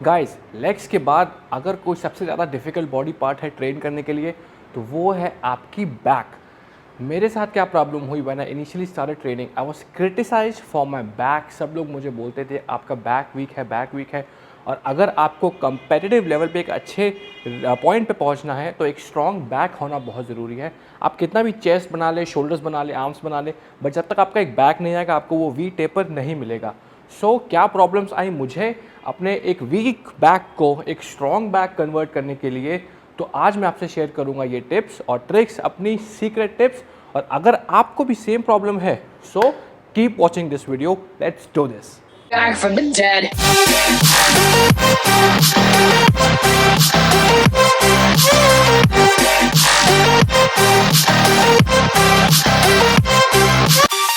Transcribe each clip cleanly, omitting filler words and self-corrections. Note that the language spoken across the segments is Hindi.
गाइस लेग्स के बाद अगर कोई सबसे ज़्यादा डिफ़िकल्ट बॉडी पार्ट है ट्रेन करने के लिए तो वो है आपकी बैक। मेरे साथ क्या प्रॉब्लम हुई when I initially started training, I was criticised for my back. सब लोग मुझे बोलते थे आपका बैक वीक है, बैक वीक है। और अगर आपको कंपेटिटिव लेवल पे एक अच्छे पॉइंट पे पहुंचना है तो एक स्ट्रॉन्ग बैक होना बहुत ज़रूरी है। आप कितना भी चेस्ट बना ले, शोल्डर्स बना ले, आर्म्स बना ले, बट जब तक आपका एक बैक नहीं आएगा आपको वो वी टेपर नहीं मिलेगा। सो क्या प्रॉब्लम्स आई मुझे अपने एक वीक बैक को एक स्ट्रॉन्ग बैक कन्वर्ट करने के लिए, तो आज मैं आपसे शेयर करूंगा ये टिप्स और ट्रिक्स, अपनी सीक्रेट टिप्स। और अगर आपको भी सेम प्रॉब्लम है so keep watching this video, let's do this. Back from the dead.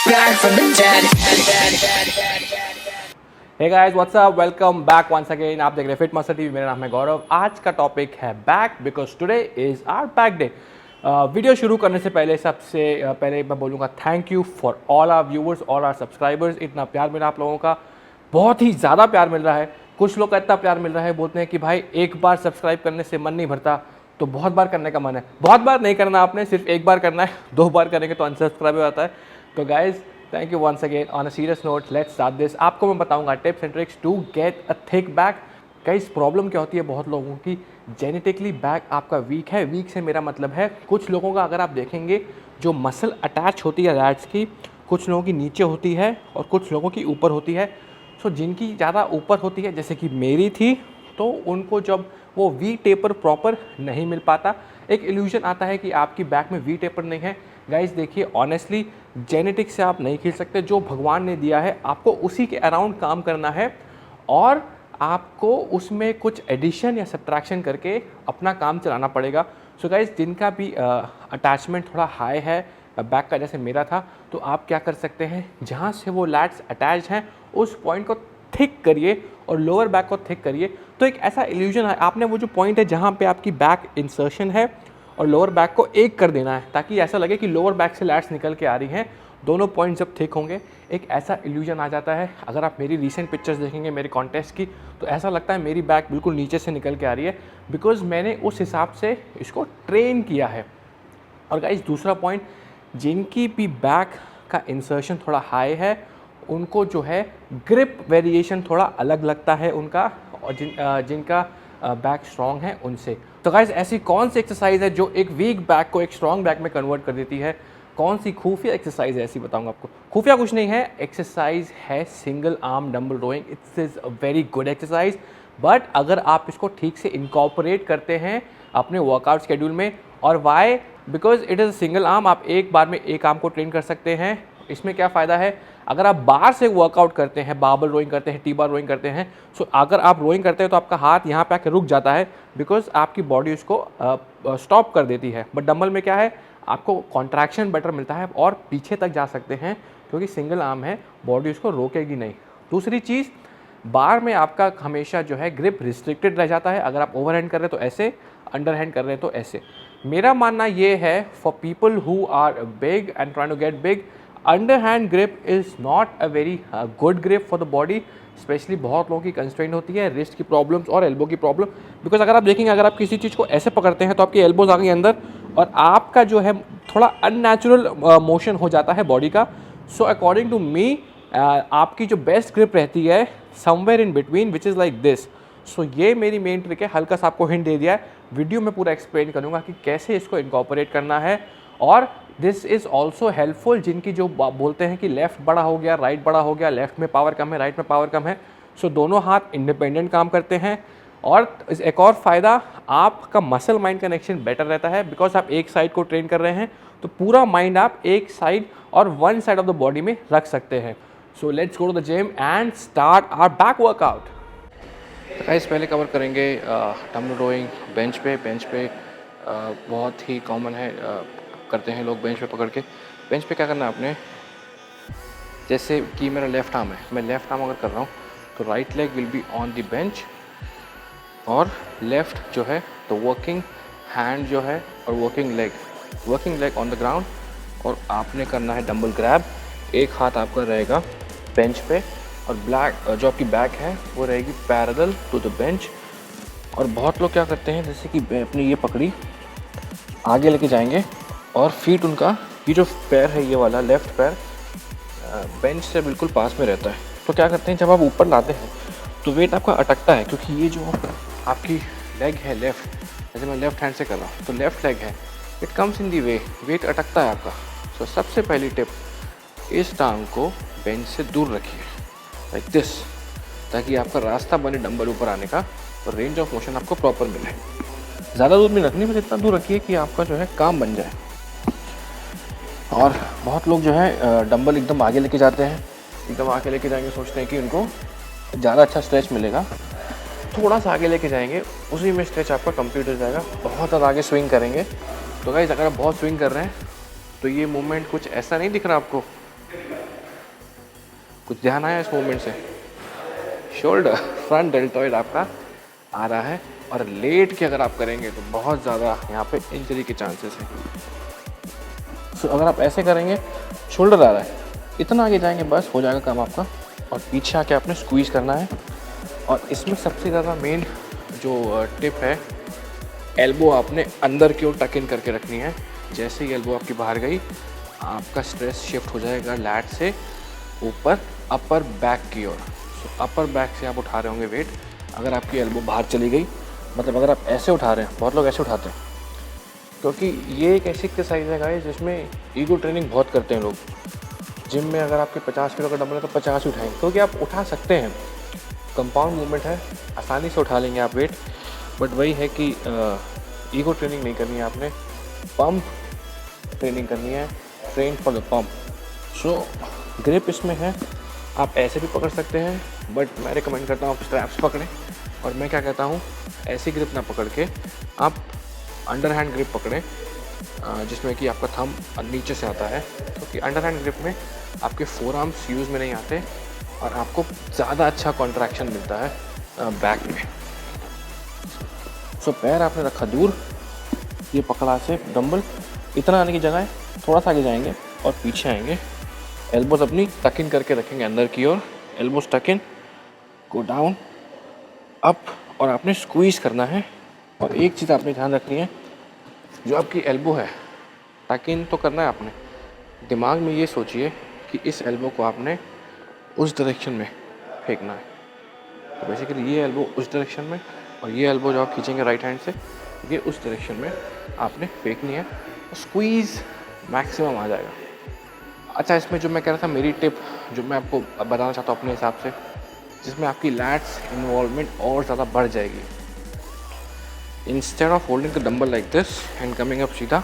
Back from the dead. Hey guys what's up, welcome back once again. आप देख रहे हैं फिट मास्टर टीवी, मेरा नाम है गौरव। आज का टॉपिक है back, because today is our back day. Video शुरू करने से पहले सबसे पहले मैं बोलूँगा thank you for all our viewers, all our subscribers. इतना प्यार मिला आप लोगों का, बहुत ही ज़्यादा प्यार मिल रहा है। कुछ लोग का इतना प्यार मिल रहा है, बोलते हैं कि भाई एक बार सब्सक्राइब करने से मन नहीं भरता, तो बहुत बार करने का मन है। बहुत बार नहीं करना आपने, सिर्फ एक बार करना है। 2 बार करेंगे तो अनसब्सक्राइब हो जाता है। तो guys thank you once again. On a serious note let's start this. आपको मैं बताऊंगा tips and tricks to get a thick back. Guys problem क्या होती है बहुत लोगों की, जेनेटिकली बैक आपका वीक है। वीक से मेरा मतलब है कुछ लोगों का अगर आप देखेंगे जो मसल अटैच होती है लैट्स की, कुछ लोगों की नीचे होती है और कुछ लोगों की ऊपर होती है। सो जिनकी ज़्यादा ऊपर होती है, जैसे कि मेरी थी, तो उनको जब वो वी टेपर प्रॉपर नहीं मिल पाता, एक इल्यूजन आता है कि आपकी बैक में वी टेपर नहीं है। गाइस देखिए ऑनेस्टली जेनेटिक्स से आप नहीं खेल सकते। जो भगवान ने दिया है आपको उसी के अराउंड काम करना है और आपको उसमें कुछ एडिशन या सब्ट्रैक्शन करके अपना काम चलाना पड़ेगा। सो गाइस जिनका भी अटैचमेंट थोड़ा हाई है बैक का, जैसे मेरा था, तो आप क्या कर सकते हैं, जहाँ से वो लैट्स अटैच हैं उस पॉइंट को थिक करिए और लोअर बैक को थिक करिए। तो एक ऐसा इल्यूजन है, आपने वो जो पॉइंट है जहाँ पे आपकी बैक इंसर्शन है और लोअर बैक को एक कर देना है, ताकि ऐसा लगे कि लोअर बैक से लैट्स निकल के आ रही हैं। दोनों पॉइंट जब थिक होंगे एक ऐसा इल्यूजन आ जाता है। अगर आप मेरी रीसेंट पिक्चर्स देखेंगे मेरे कॉन्टेस्ट की, तो ऐसा लगता है मेरी बैक बिल्कुल नीचे से निकल के आ रही है, बिकॉज मैंने उस हिसाब से इसको ट्रेन किया है। और गाइस दूसरा पॉइंट, जिनकी भी बैक का इंसर्शन थोड़ा हाई है उनको जो है ग्रिप वेरिएशन थोड़ा अलग लगता है उनका, और जिनका बैक स्ट्रॉन्ग है उनसे। तो गाइस ऐसी कौन सी एक्सरसाइज है जो एक वीक बैक को एक स्ट्रॉन्ग बैक में कन्वर्ट कर देती है? कौन सी खुफिया एक्सरसाइज है ऐसी बताऊंगा आपको। खुफिया कुछ नहीं है, एक्सरसाइज है single arm dumbbell rowing. It's is a very good exercise, but अगर आप इसको ठीक से इनकॉर्पोरेट करते हैं अपने वर्कआउट शेड्यूल में, और why, because it is a single arm, आप एक बार में एक आर्म को ट्रेन कर सकते हैं। इसमें क्या फ़ायदा है, अगर आप बाहर से वर्कआउट करते हैं, बारबल रोइंग करते हैं, टी बार रोइंग करते हैं, सो अगर आप रोइंग करते हैं तो आपका हाथ यहाँ पे आके रुक जाता है, बिकॉज आपकी बॉडी उसको स्टॉप कर देती है। बट डंबल में क्या है, आपको कॉन्ट्रैक्शन बेटर मिलता है और पीछे तक जा सकते हैं, क्योंकि सिंगल आर्म है, बॉडी उसको रोकेगी नहीं। दूसरी चीज़, बार में आपका हमेशा जो है ग्रिप रिस्ट्रिक्टेड रह जाता है। अगर आप ओवरहैंड कर रहे हैं तो ऐसे, अंडर हैंड कर रहे हैं तो ऐसे। मेरा मानना ये है, for people who are big and trying to get big, underhand grip is not a very good grip for the body. Specially बहुत लोगों की कंस्ट्रेंट होती है रिस्ट की प्रॉब्लम्स और एल्बो की प्रॉब्लम, बिकॉज अगर आप देखेंगे, अगर आप किसी चीज़ को ऐसे पकड़ते हैं तो आपकी एल्बोज आ गई अंदर और आपका जो है थोड़ा अननेचुरल मोशन हो जाता है बॉडी का। सो अकॉर्डिंग टू मी आपकी जो बेस्ट ग्रिप रहती है somewhere in between, which is like this. So ये मेरी मेन ट्रिक है, हल्का सा आपको हिंट दे दिया है। वीडियो में पूरा एक्सप्लेन करूँगा कि कैसे इसको इनकॉर्पोरेट करना है। और दिस इज़ ऑल्सो हेल्पफुल जिनकी जो बोलते हैं कि लेफ्ट बड़ा हो गया, राइट बड़ा हो गया, लेफ्ट में पावर कम है, राइट में पावर कम है। सो दोनों हाथ इंडिपेंडेंट काम करते हैं। और एक और फ़ायदा, आपका मसल माइंड कनेक्शन बेटर रहता है, बिकॉज आप एक साइड को ट्रेन कर रहे हैं तो पूरा माइंड आप एक साइड और one side of the body में रख सकते हैं। So let's go to the gym and start our back workout. Guys पहले कवर करेंगे डंबल रोइंग बेंच पे बहुत ही कॉमन है, करते हैं लोग बेंच पे पकड़ के। बेंच पे क्या करना है आपने, जैसे कि मेरा लेफ़्ट आर्म है, मैं लेफ़्ट आर्म अगर कर रहा हूँ तो right leg will be on the bench और लेफ़्ट जो है तो वर्किंग हैंड जो है और working leg on the ground. और आपने करना है डंबल ग्रैब, एक हाथ आपका रहेगा बेंच पे और ब्लैक जो आपकी बैक है वो रहेगी पैरेलल टू द बेंच। और बहुत लोग क्या करते हैं, जैसे कि अपनी ये पकड़ी आगे लेके जाएंगे और फीट उनका ये जो पैर है ये वाला लेफ़्ट पैर बेंच से बिल्कुल पास में रहता है। तो क्या करते हैं, जब आप ऊपर लाते हैं तो वेट आपका अटकता है, क्योंकि ये जो आपकी लेग है लेफ़्ट, जैसे मैं लेफ़्ट हैंड से कर रहा हूँ तो लेफ़्ट लेग है, it comes in the way, weight अटकता है आपका। सो सबसे पहली टिप, इस टांग को बेंच से दूर रखिए लाइक दिस, ताकि आपका रास्ता बने डंबल ऊपर आने का और रेंज ऑफ मोशन आपको प्रॉपर मिले। ज़्यादा दूर नहीं रखनी, बस इतना दूर रखिए कि आपका जो है काम बन जाए। और बहुत लोग जो है डंबल एकदम आगे लेके जाते हैं, एकदम आगे लेके जाएंगे, सोचते हैं कि उनको ज़्यादा अच्छा स्ट्रेच मिलेगा। थोड़ा सा आगे लेके जाएंगे, उसी में स्ट्रेच आपका कंप्लीट हो जाएगा। बहुत ज़्यादा आगे स्विंग करेंगे तो गाइस, अगर आप बहुत स्विंग कर रहे हैं तो ये मूवमेंट कुछ ऐसा नहीं दिख रहा आपको, कुछ ध्यान आया इस मूवमेंट से? शोल्डर फ्रंट डेल्टॉइड आपका आ रहा है, और लेट के अगर आप करेंगे तो बहुत ज़्यादा यहाँ पे इंजरी के चांसेस हैं। सो अगर आप ऐसे करेंगे, शोल्डर आ रहा है, इतना आगे जाएंगे बस हो जाएगा काम आपका। और पीछे आके आपने स्क्वीज़ करना है। और इसमें सबसे ज़्यादा मेन जो टिप है, एल्बो आपने अंदर की ओर टक इन करके रखनी है। जैसे ही एल्बो आपकी बाहर गई, आपका स्ट्रेस शिफ्ट हो जाएगा लैट से ऊपर अपर बैक की ओर। सो अपर बैक से आप उठा रहे होंगे वेट। अगर आपकी एल्बो बाहर चली गई, मतलब अगर आप ऐसे उठा रहे हैं, बहुत लोग ऐसे उठाते हैं, क्योंकि ये एक ऐसी एक्सरसाइज है गाइस जिसमें ईगो ट्रेनिंग बहुत करते हैं लोग। जिम में अगर आपके 50 किलो का डंबल है तो 50 ही उठाएंगे, क्योंकि आप उठा सकते हैं, कंपाउंड मूवमेंट है, आसानी से उठा लेंगे आप वेट। बट वही है कि ईगो ट्रेनिंग नहीं करनी है आपने, पंप ट्रेनिंग करनी है, train for the pump. So grip इसमें है, आप ऐसे भी पकड़ सकते हैं, बट मैं रिकमेंड करता हूँ आप स्ट्रैप्स पकड़ें। और मैं क्या कहता हूँ, ऐसी ग्रिप ना पकड़ के आप अंडर हैंड ग्रिप पकड़ें, जिसमें कि आपका थंब नीचे से आता है, क्योंकि अंडर हैंड ग्रिप में आपके फोर आर्म्स यूज़ में नहीं आते और आपको ज़्यादा अच्छा कॉन्ट्रैक्शन मिलता है बैक में। सो पैर आपने रखा दूर, ये पकड़ा से डंबल इतना आने की जगह थोड़ा सा आगे जाएंगे और पीछे आएंगे, एल्बोज अपनी टक इन करके रखेंगे अंदर की ओर, एल्बोज टक इन, गो डाउन अप, और आपने स्क्वीज़ करना है। और एक चीज़ आपने ध्यान रखनी है, जो आपकी एल्बो है, टक इन तो करना है आपने, दिमाग में ये सोचिए कि इस एल्बो को आपने उस डायरेक्शन में फेंकना है। तो बेसिकली ये एल्बो उस डायरेक्शन में, और ये एल्बो जो आप खींचेंगे राइट हैंड से, ये उस डायरेक्शन में आपने फेंकनी है, तो स्क्वीज़ मैक्सिमम आ जाएगा। अच्छा, इसमें जो मैं कह रहा था, मेरी टिप जो मैं आपको बताना चाहता हूँ अपने हिसाब से, जिसमें आपकी लैट्स इन्वॉल्वमेंट और ज़्यादा बढ़ जाएगी। Instead of holding the dumbbell like this and coming up सीधा,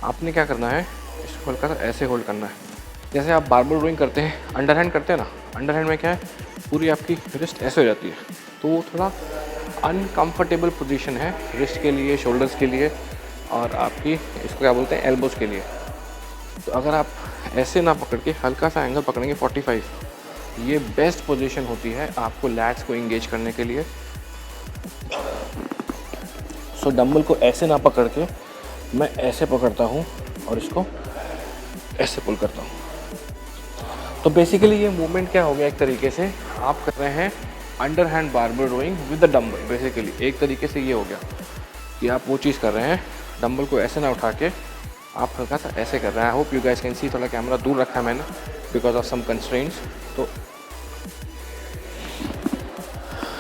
आपने क्या करना है, इसको हल्का सा ऐसे होल्ड करना है। जैसे आप बारबल रोइंग करते हैं, अंडर हैंड करते हैं ना, अंडर हैंड में क्या है, पूरी आपकी रिस्ट ऐसे हो जाती है, तो वो थोड़ा अनकंफर्टेबल पोजीशन है रिस्ट के लिए, शोल्डर्स के लिए, और आपकी इसको क्या बोलते हैं, एल्बोज के लिए। तो अगर आप ऐसे ना पकड़ के हल्का सा एंगल पकड़ेंगे 45, ये बेस्ट पोजीशन होती है आपको लैट्स को इंगेज करने के लिए। सो डंबल को ऐसे ना पकड़ के मैं ऐसे पकड़ता हूँ और इसको ऐसे पुल करता हूँ। तो बेसिकली ये मूवमेंट क्या हो गया, एक तरीके से आप कर रहे हैं under hand barbell rowing with the dumbbell. Basically एक तरीके से ये हो गया कि आप वो चीज़ कर रहे हैं, डंबल को ऐसे ना उठा के आप हल्का सा ऐसे कर रहे हैं। I hope you guys can see, थोड़ा कैमरा दूर रखा है मैंने बिकॉज ऑफ सम कंस्ट्रेंट्स। तो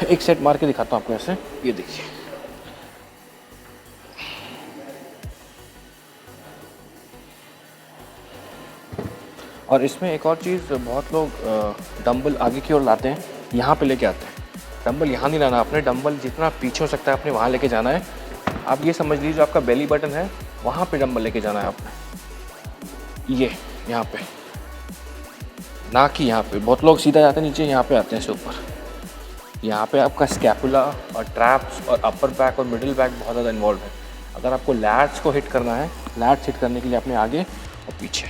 एक सेट मार के दिखाता हूँ आपको ऐसे, ये देखिए। और इसमें एक और चीज़, बहुत लोग डंबल आगे की ओर लाते हैं, यहाँ पे लेके आते हैं। डंबल यहाँ नहीं लाना आपने, डंबल जितना पीछे हो सकता है आपने वहाँ लेके जाना है। आप ये समझ लीजिए आपका बेली बटन है, वहाँ पे डंबल लेके जाना है आपने, ये यहाँ पे, ना कि यहाँ पे। बहुत लोग सीधा जाते हैं नीचे, यहाँ पे आते हैं इससे ऊपर। यहाँ पे आपका स्कैपुला और ट्रैप्स और अपर बैक और मिडिल बैक बहुत ज़्यादा इन्वॉल्व है। अगर आपको लैट्स को हिट करना है, लैट्स हिट करने के लिए आपने आगे और पीछे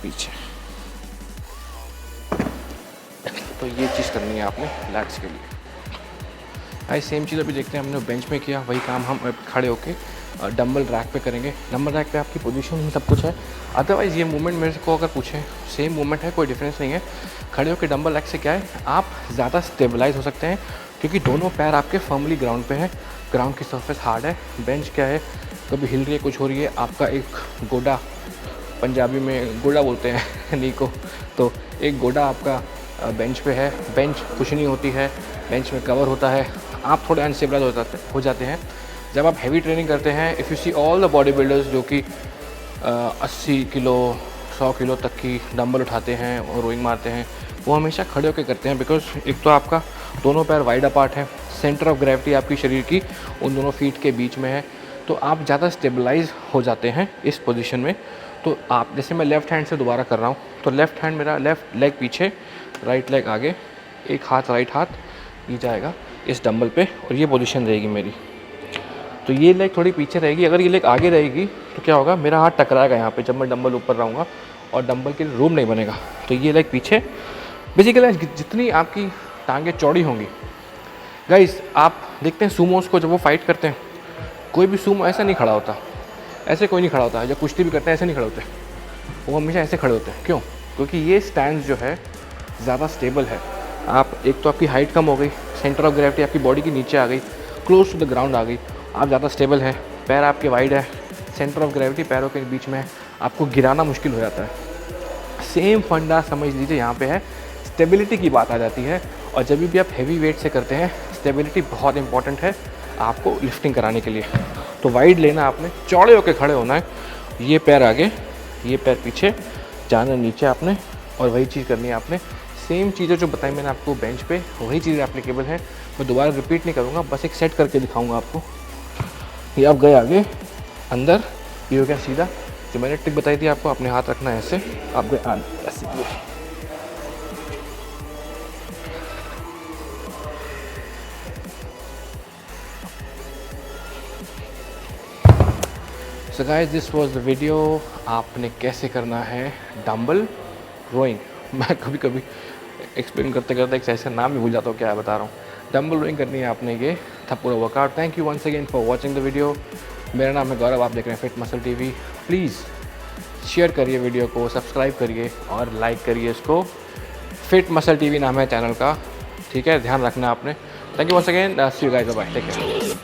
पीछे, तो ये चीज़ करनी है आपने लैट्स के लिए। भाई सेम चीज़ अभी देखते हैं, हमने बेंच में किया वही काम हम खड़े होके डंबल रैक पे करेंगे। डंबल रैक पे आपकी पोजीशन ही सब कुछ है। अदरवाइज़ ये मूवमेंट मेरे को अगर पूछें सेम मूवमेंट है, कोई डिफरेंस नहीं है। खड़े होकर डंबल रैक से क्या है, आप ज़्यादा स्टेबलाइज हो सकते हैं क्योंकि दोनों पैर आपके फर्मली ग्राउंड पे हैं, ग्राउंड की सरफेस हार्ड है। बेंच क्या है, कभी हिल रही है, कुछ हो रही है, आपका एक गोडा, पंजाबी में गोडा बोलते हैं नी को, तो एक गोडा आपका बेंच पे है। बेंच कुछ नहीं होती है, बेंच में कवर होता है, आप थोड़े अनस्टेबलाइज हो जाते हैं जब आप हैवी ट्रेनिंग करते हैं। If you see all the body builders जो कि 80 किलो 100 किलो तक की डंबल उठाते हैं और रोइंग मारते हैं, वो हमेशा खड़े होकर करते हैं। बिकॉज एक तो आपका दोनों पैर वाइड अपार्ट है, सेंटर ऑफ ग्रेविटी आपकी शरीर की उन दोनों फीट के बीच में है, तो आप ज़्यादा स्टेबलाइज हो जाते हैं इस पोजीशन में। तो आप जैसे मैं लेफ़्ट हैंड से दोबारा कर रहा हूँ, तो लेफ़्ट हैंड मेरा लेफ़्ट लेग पीछे, राइट लेग आगे, एक हाथ राइट हाथ ये जाएगा इस डंबल पे और ये पोजीशन रहेगी मेरी। तो ये लेग थोड़ी पीछे रहेगी, अगर ये लेग आगे रहेगी तो क्या होगा, मेरा हाथ टकराएगा यहाँ पे जब मैं डंबल ऊपर रहूँगा और डंबल के लिए रूम नहीं बनेगा। तो ये लेग पीछे, बेसिकली जितनी आपकी टांगें चौड़ी होंगी। गाइस आप देखते हैं सूमोस को जब वो फाइट करते हैं, कोई भी सूमो ऐसा नहीं खड़ा होता, ऐसे कोई नहीं खड़ा होता है। जब कुश्ती भी करते हैं ऐसे नहीं खड़े होते, वो हमेशा ऐसे खड़े होते हैं। क्यों? क्योंकि ये स्टैंड जो है ज़्यादा स्टेबल है। आप एक तो आपकी हाइट कम हो गई, सेंटर ऑफ ग्रेविटी आपकी बॉडी के नीचे आ गई, क्लोज टू द ग्राउंड आ गई, आप ज़्यादा स्टेबल है, पैर आपके वाइड है, सेंटर ऑफ ग्रेविटी पैरों के बीच में है, आपको गिराना मुश्किल हो जाता है। सेम फंडा समझ लीजिए यहाँ पे है, स्टेबिलिटी की बात आ जाती है। और जब भी आप हैवी वेट से करते हैं, स्टेबिलिटी बहुत इंपॉर्टेंट है आपको लिफ्टिंग कराने के लिए। तो वाइड लेना आपने, चौड़े होकर खड़े होना है, ये पैर आगे ये पैर पीछे, जाना नीचे आपने, और वही चीज़ करनी है आपने। सेम चीज़ें जो बताई मैंने आपको बेंच पे, वही चीज़ें एप्लीकेबल है। मैं दोबारा रिपीट नहीं करूँगा, बस एक सेट करके दिखाऊँगा आपको। ये आप गए आगे अंदर, ये हो गया सीधा। जो मैंने ट्रिक बताई थी आपको, अपने हाथ रखना है ऐसे, आप गए ऐसे। So guys this was the video. आपने कैसे करना है डंबल रोइंग। मैं कभी कभी एक्सप्लेन करते करते एक ऐसा नाम ही भूल जाता हूँ क्या बता रहा हूँ। डंबल रोइंग करनी है आपने, ये था पूरा workout. Thank you once again for watching the video. मेरा नाम है गौरव, आप देख रहे हैं Fit Muscle TV. Please share करिए वीडियो को, सब्सक्राइब करिए और लाइक करिए इसको। फिट मसल टीवी नाम है चैनल का, ठीक है, ध्यान रखना आपने। Thank you once again, see you guys, bye, take care.